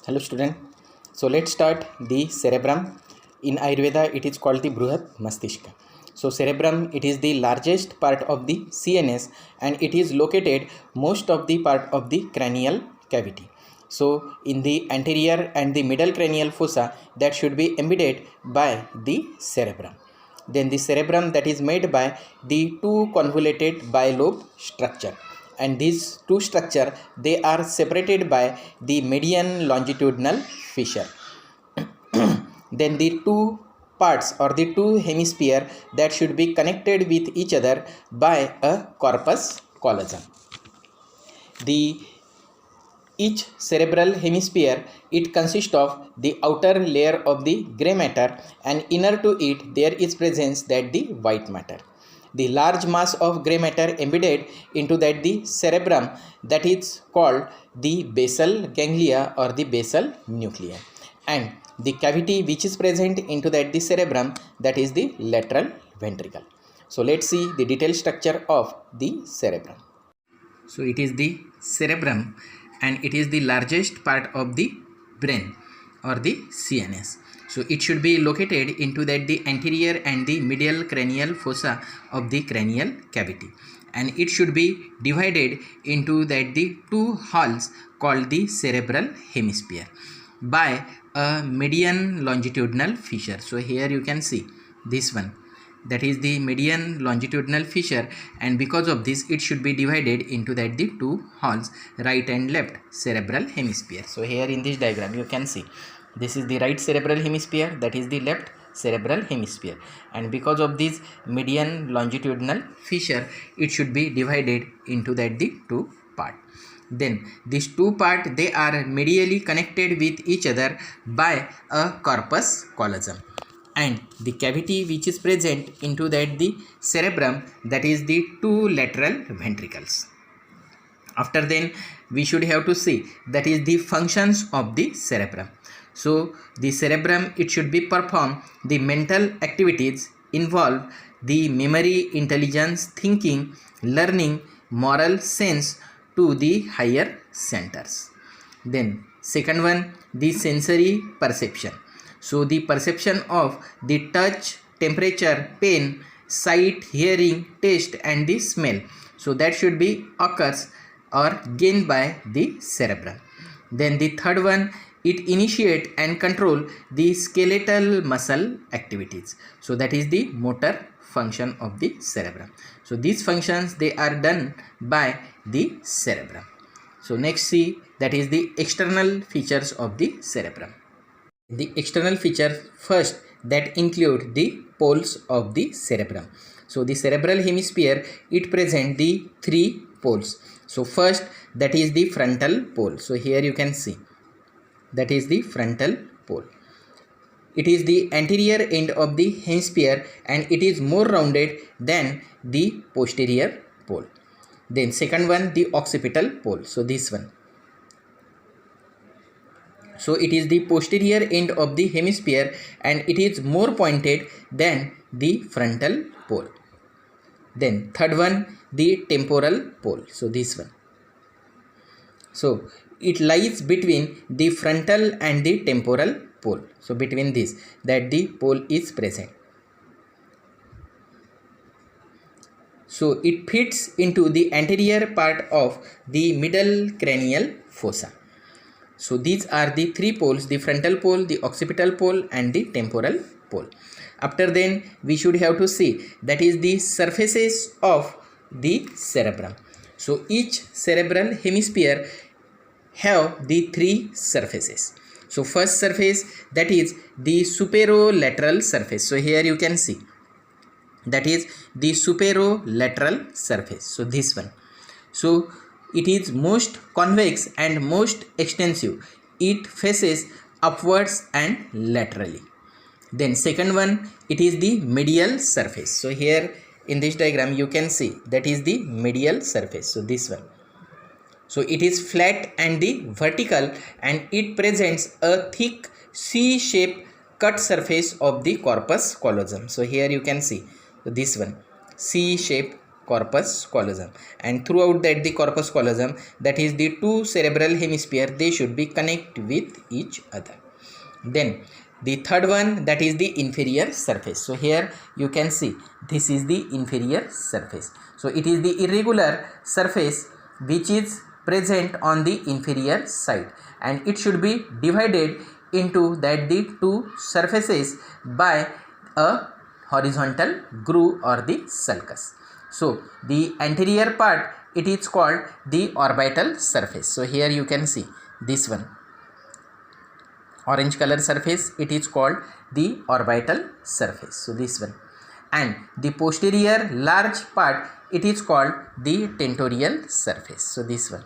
Hello student. So let's start the cerebrum. In Ayurveda it is called the Bruhat Mastishtha. So cerebrum, it is the largest part of the CNS and it is located most of the part of the cranial cavity. So in the anterior and the middle cranial fossa that should be embedded by the cerebrum. Then the cerebrum that is made by the two convoluted bilobe structure, and these two structure they are separated by the median longitudinal fissure. Then the two parts or the two hemisphere that should be connected with each other by a corpus callosum. The each cerebral hemisphere, it consists of the outer layer of the gray matter and inner to it there is presence that the white matter. The large mass of gray matter embedded into that the cerebrum, that is called the basal ganglia or the basal nuclei, and the cavity which is present into that the cerebrum, that is the lateral ventricle. So let's see the detailed structure of the cerebrum. So it is the cerebrum and it is the largest part of the brain or the CNS. So it should be located into that the anterior and the medial cranial fossa of the cranial cavity, and it should be divided into that the two halls called the cerebral hemisphere by a median longitudinal fissure. So here you can see this one, that is the median longitudinal fissure, and because of this it should be divided into that the two halls, right and left cerebral hemisphere. So here in this diagram you can see this is the right cerebral hemisphere, that is the left cerebral hemisphere, and because of this median longitudinal fissure it should be divided into that the two part. Then these two part they are medially connected with each other by a corpus callosum, and the cavity which is present into that the cerebrum, that is the two lateral ventricles. After then we should have to see that is the functions of the cerebrum. So the cerebrum, it should be perform the mental activities, involve the memory, intelligence, thinking, learning, moral sense to the higher centers. Then second one, the sensory perception. So the perception of the touch, temperature, pain, sight, hearing, taste and the smell, so that should be occurs or gained by the cerebrum. Then the third one, it initiate and control the skeletal muscle activities. So that is the motor function of the cerebrum. So these functions they are done by the cerebrum. So next see that is the external features of the cerebrum. The external features first that include the poles of the cerebrum. So the cerebral hemisphere, it present the three poles. So first that is the frontal pole. So here you can see that is the frontal pole. It is the anterior end of the hemisphere and it is more rounded than the posterior pole. Then second one, the occipital pole. So this one. So it is the posterior end of the hemisphere and it is more pointed than the frontal pole. Then third one, the temporal pole. So this one. So it lies between the frontal and the temporal pole. So between this, that the pole is present. So it fits into the anterior part of the middle cranial fossa. So these are the three poles, the frontal pole, the occipital pole and the temporal pole. After then we should have to see that is the surfaces of the cerebrum. So each cerebral hemisphere have the three surfaces. So first surface, that is the superolateral surface. So here you can see that is the superolateral surface. So this one. So it is most convex and most extensive. It faces upwards and laterally. Then second one, it is the medial surface. So here in this diagram you can see that is the medial surface. So this one. So it is flat and the vertical and it presents a thick C-shaped cut surface of the corpus callosum. So here you can see this one, C-shaped corpus callosum, and throughout that the corpus callosum, that is the two cerebral hemisphere, they should be connect with each other. Then the third one, that is the inferior surface. So here you can see this is the inferior surface. So it is the irregular surface which is present on the inferior side, and it should be divided into that the two surfaces by a horizontal groove or the sulcus. So the anterior part, it is called the orbital surface. So here you can see this one, orange color surface, it is called the orbital surface. So this one, and the posterior large part, it is called the tentorial surface. So this one,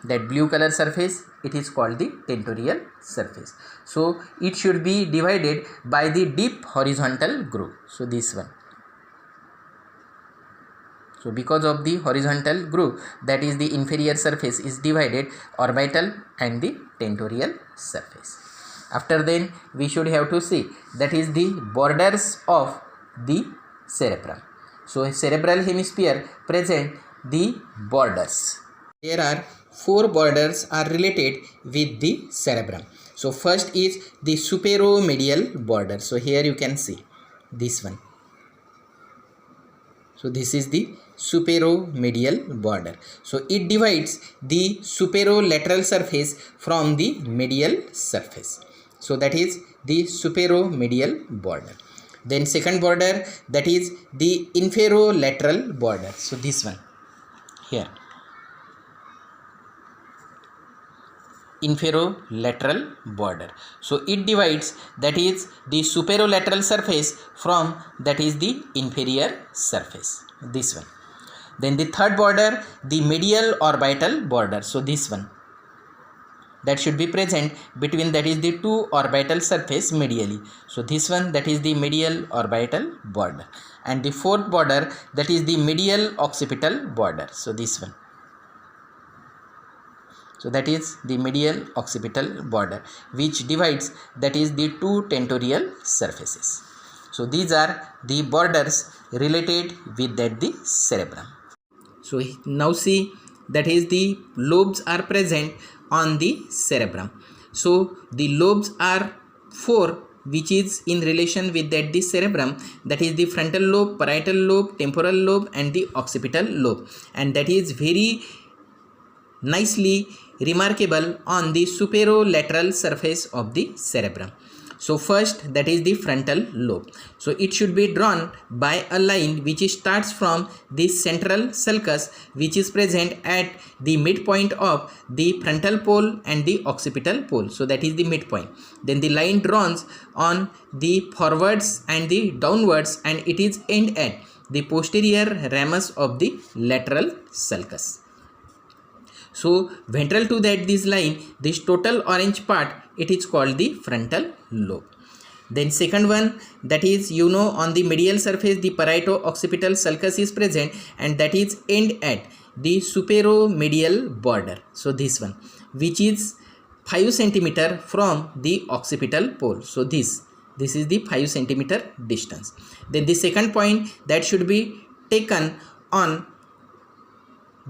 that blue color surface, it is called the tentorial surface. So it should be divided by the deep horizontal groove. So this one. So because of the horizontal groove, that is the inferior surface is divided orbital and the tentorial surface. After then we should have to see that is the borders of the cerebrum. So cerebral hemisphere present the borders. There are four borders are related with the cerebrum. So first is the superomedial border. So here you can see this one. So this is the superomedial border. So it divides the superolateral surface from the medial surface. So that is the superomedial border. Then second border, that is the inferolateral border. So this one here, inferolateral border. So it divides, that is the superolateral surface from that is the inferior surface, this one. Then the third border, the medial orbital border. So this one, that should be present between that is the two orbital surface medially. So this one, that is the medial orbital border. And the fourth border, that is the medial occipital border. So this one. So that is the medial occipital border which divides that is the two tentorial surfaces. So these are the borders related with that the cerebrum. So now see, that is the lobes are present on the cerebrum. So the lobes are four which is in relation with that the cerebrum, that is the frontal lobe, parietal lobe, temporal lobe and the occipital lobe, and that is very nicely remarkable on the superolateral surface of the cerebrum. So first, that is the frontal lobe. So it should be drawn by a line which starts from the central sulcus, which is present at the midpoint of the frontal pole and the occipital pole. So that is the midpoint. Then the line drawn on the forwards and the downwards, and it is end at the posterior ramus of the lateral sulcus. So ventral to that this line, this total orange part, it is called the frontal lobe. Then second one, that is on the medial surface the parieto-occipital sulcus is present, and that is end at the superomedial border. So this one, which is 5 centimeter from the occipital pole. So this is the 5 centimeter distance. Then the second point that should be taken on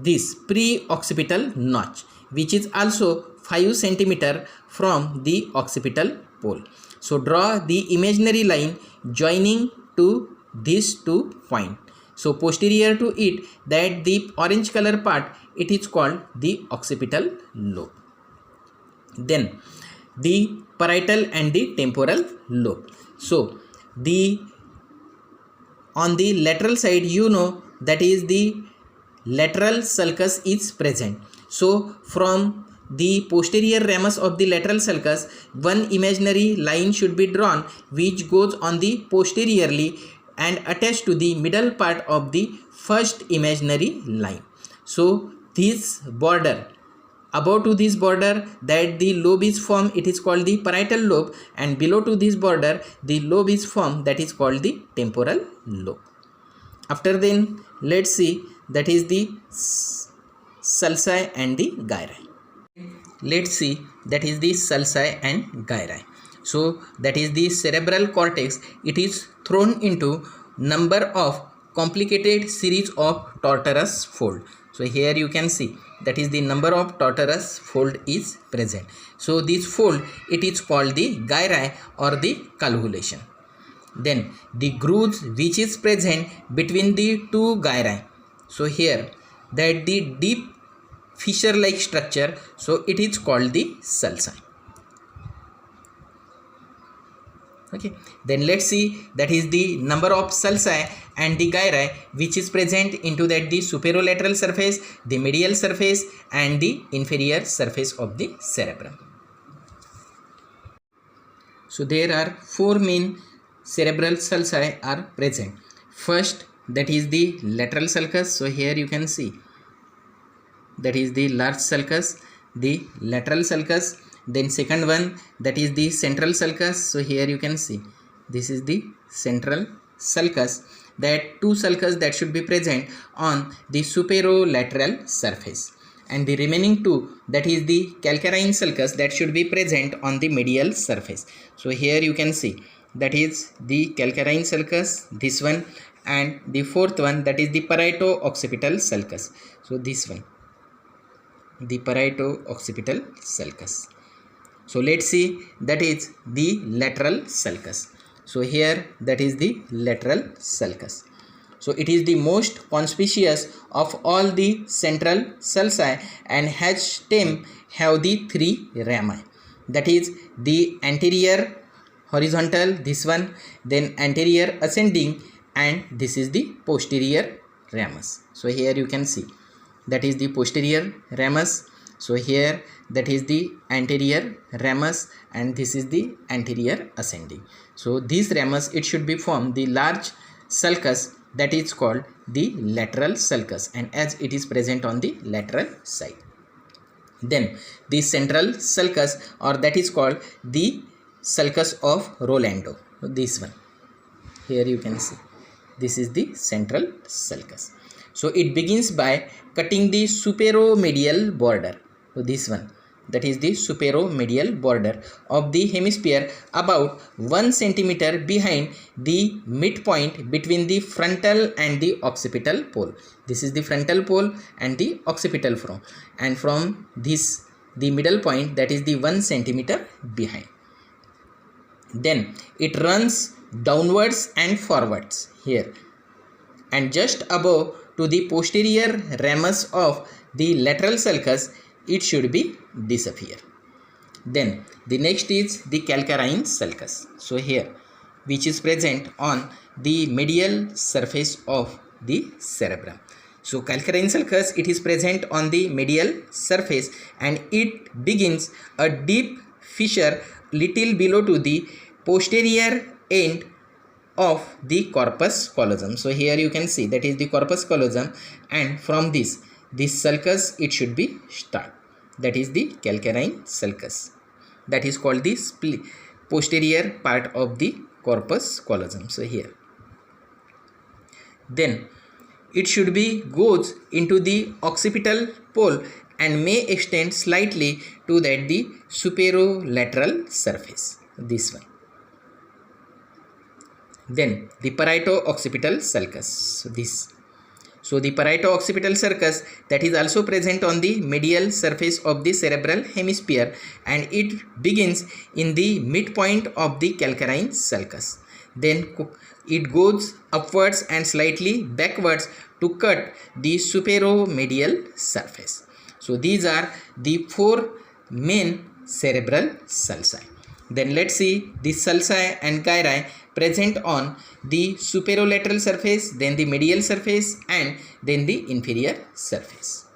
this pre-occipital notch, which is also 5 centimeter from the occipital pole. So draw the imaginary line joining to these 2 points. So posterior to it, that the orange color part, it is called the occipital lobe. Then the parietal and the temporal lobe. So on the lateral side, that is the lateral sulcus is present. So from the posterior ramus of the lateral sulcus, one imaginary line should be drawn which goes on the posteriorly and attached to the middle part of the first imaginary line. So this border, above to this border, that the lobe is formed, it is called the parietal lobe, and below to this border the lobe is formed, that is called the temporal lobe. After then, let's see, that is the sulci and the gyri. Let's see, that is the sulci and gyri. So that is the cerebral cortex, it is thrown into number of complicated series of tortuous fold. So here you can see that is the number of tortuous fold is present. So this fold, it is called the gyri or the calculation. Then the grooves which is present between the two gyri. So here that the deep fissure like structure, so it is called the sulci. Okay, then let's see that is the number of sulci and the gyri which is present into that the superolateral surface, the medial surface and the inferior surface of the cerebrum. So there are four main cerebral sulci are present. First, that is the lateral sulcus. So here you can see that is the large sulcus, the lateral sulcus. Then second one, that is the central sulcus. So here you can see this is the central sulcus, that two sulcus that should be present on the superolateral surface, and the remaining two, that is the calcarine sulcus, that should be present on the medial surface. So here you can see that is the calcarine sulcus, this one, and the fourth one, that is the parieto-occipital sulcus. So this one, the parieto-occipital sulcus. So let's see that is the lateral sulcus. So here that is the lateral sulcus. So it is the most conspicuous of all the central sulci and has stem have the three rami. That is the anterior horizontal, this one, then anterior ascending, and this is the posterior ramus. So here you can see that is the posterior ramus. So here that is the anterior ramus and this is the anterior ascending. So this ramus, it should be form the large sulcus, that is called the lateral sulcus, and as it is present on the lateral side. Then the central sulcus, or that is called the sulcus of Rolando. So this one, here you can see this is the central sulcus. So it begins by cutting the superomedial border. So this one, that is the superomedial border of the hemisphere about 1 centimeter behind the midpoint between the frontal and the occipital pole. This is the frontal pole and the occipital pole, and from this the middle point, that is the 1 centimeter behind. Then it runs downwards and forwards here, and just above to the posterior ramus of the lateral sulcus, it should be disappear. Then the next is the calcarine sulcus. So here, which is present on the medial surface of the cerebrum. So calcarine sulcus, it is present on the medial surface and it begins a deep fissure little below to the posterior end of the corpus callosum. So here you can see that is the corpus callosum, and from this sulcus it should be start. That is the calcarine sulcus, that is called the posterior part of the corpus callosum. So here, then it should be goes into the occipital pole and may extend slightly to that the superolateral surface, this one. Then the parieto-occipital sulcus, so this. So the parieto-occipital sulcus, that is also present on the medial surface of the cerebral hemisphere, and it begins in the midpoint of the calcarine sulcus. Then it goes upwards and slightly backwards to cut the superomedial surface. So these are the four main cerebral sulci. Then let's see the sulci and gyri present on the superolateral surface, then the medial surface, and then the inferior surface.